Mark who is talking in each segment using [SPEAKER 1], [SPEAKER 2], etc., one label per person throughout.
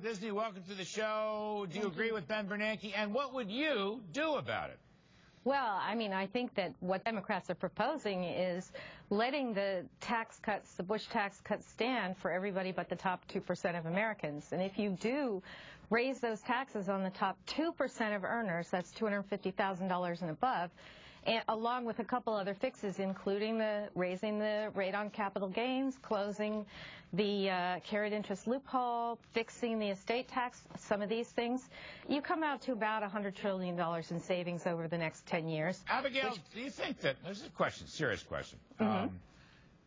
[SPEAKER 1] Disney, welcome to the show. Do you agree with Ben Bernanke? And what would you do about it?
[SPEAKER 2] Well, I mean, I think that what Democrats are proposing is letting the tax cuts, the Bush tax cuts, stand for everybody but the top 2% of Americans. And if you do raise those taxes on the top 2% of earners, that's $250,000 and above, and along with a couple other fixes, including raising the rate on capital gains, closing the carried interest loophole, fixing the estate tax, some of these things, you come out to about $100 trillion in savings over the next 10 years.
[SPEAKER 1] Abigail, do you think that, this is a question, serious question.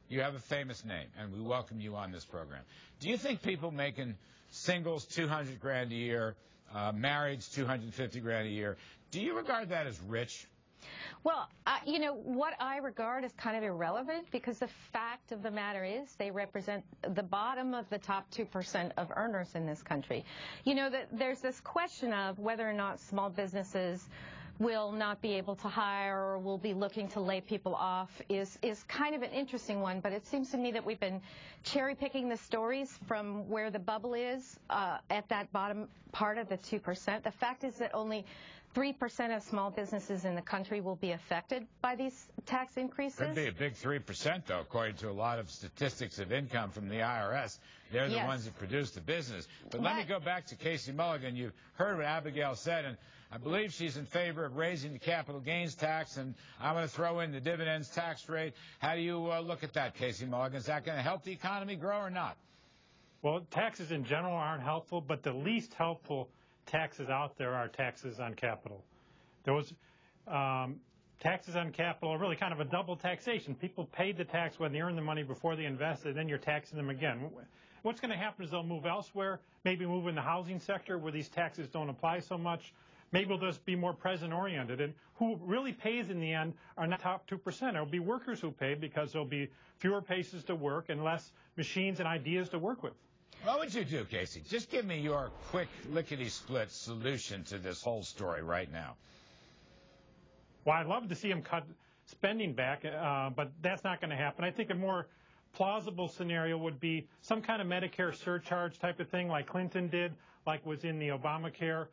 [SPEAKER 1] You have a famous name, and we welcome you on this program. Do you think people making singles $200 grand a year, marrieds $250 grand a year, do you regard that as rich?
[SPEAKER 2] Well, you know, what I regard as kind of irrelevant, because the fact of the matter is they represent the bottom of the top 2% of earners in this country. You know, there's this question of whether or not small businesses will not be able to hire or will be looking to lay people off is kind of an interesting one, but it seems to me that we've been cherry-picking the stories from where the bubble is at that bottom part of the 2%. The fact is that only 3% of small businesses in the country will be affected by these tax increases.
[SPEAKER 1] Could be a big 3%, though, according to a lot of statistics of income from the IRS. They're the ones that produce the business. But let me go back to Casey Mulligan. You heard what Abigail said, and I believe she's in favor of raising the capital gains tax, and I'm going to throw in the dividends tax rate. How do you look at that, Casey Mulligan? Is that going to help the economy grow or not?
[SPEAKER 3] Well, taxes in general aren't helpful, but the least helpful taxes out there are taxes on capital. Those taxes on capital are really kind of a double taxation. People paid the tax when they earned the money before they invested, then you're taxing them again. What's going to happen is they'll move elsewhere, maybe move in the housing sector where these taxes don't apply so much. Maybe they'll just be more present-oriented. And who really pays in the end are not top 2%. It'll be workers who pay because there'll be fewer places to work and less machines and ideas to work with.
[SPEAKER 1] What would you do, Casey? Just give me your quick, lickety-split solution to this whole story right now.
[SPEAKER 3] Well, I'd love to see them cut spending back, but that's not going to happen. I think a more plausible scenario would be some kind of Medicare surcharge type of thing like Clinton did, like was in the Obamacare.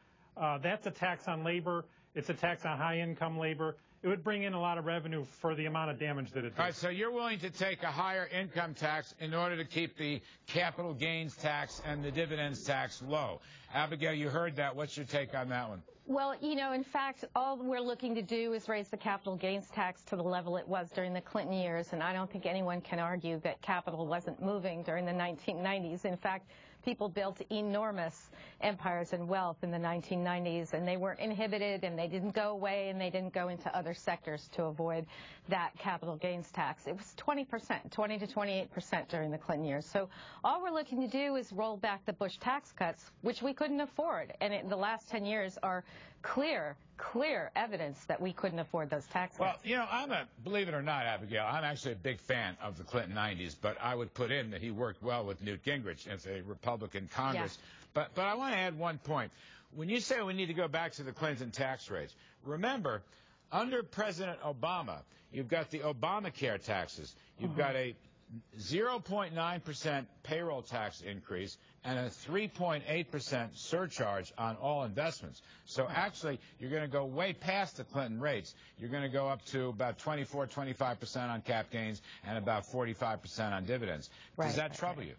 [SPEAKER 3] That's a tax on labor. It's a tax on high-income labor. It would bring in a lot of revenue for the amount of damage that it does.
[SPEAKER 1] All right, so you're willing to take a higher income tax in order to keep the capital gains tax and the dividends tax low. Abigail, you heard that. What's your take on that one?
[SPEAKER 2] Well, you know, in fact, all we're looking to do is raise the capital gains tax to the level it was during the Clinton years, and I don't think anyone can argue that capital wasn't moving during the 1990s. In fact, people built enormous empires and wealth in the 1990s, and they weren't inhibited, and they didn't go away, and they didn't go into other sectors to avoid that capital gains tax. It was 20%, 20 to 28% during the Clinton years. So all we're looking to do is roll back the Bush tax cuts, which we couldn't afford, and the last 10 years are clear evidence that we couldn't afford those tax cuts.
[SPEAKER 1] Well, you know, believe it or not, Abigail, I'm actually a big fan of the Clinton 90s, but I would put in that he worked well with Newt Gingrich as a Republican Congress. Yeah. But I want to add one point. When you say we need to go back to the Clinton tax rates, remember, under President Obama, you've got the Obamacare taxes. You've got a 0.9% payroll tax increase and a 3.8% surcharge on all investments. So actually, you're going to go way past the Clinton rates. You're going to go up to about 24, 25% on cap gains and about 45% on dividends. Does that trouble you?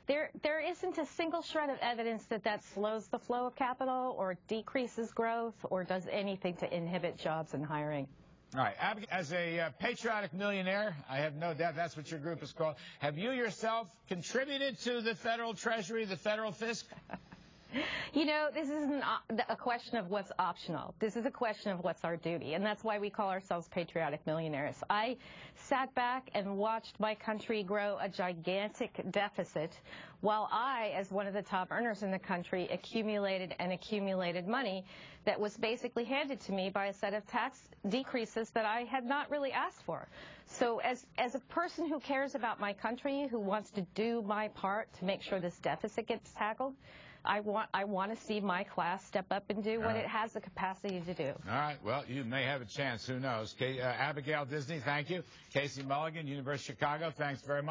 [SPEAKER 2] There isn't a single shred of evidence that slows the flow of capital or decreases growth or does anything to inhibit jobs and hiring.
[SPEAKER 1] All right. As a patriotic millionaire, I have no doubt that's what your group is called. Have you yourself contributed to the federal treasury, the federal fisc?
[SPEAKER 2] You know, this isn't a question of what's optional. This is a question of what's our duty, and that's why we call ourselves Patriotic Millionaires. I sat back and watched my country grow a gigantic deficit while I, as one of the top earners in the country, accumulated and accumulated money that was basically handed to me by a set of tax decreases that I had not really asked for. So as a person who cares about my country, who wants to do my part to make sure this deficit gets tackled, I want to see my class step up and do what it has the capacity to do.
[SPEAKER 1] All right. Well, you may have a chance. Who knows? Abigail Disney, thank you. Casey Mulligan, University of Chicago, thanks very much.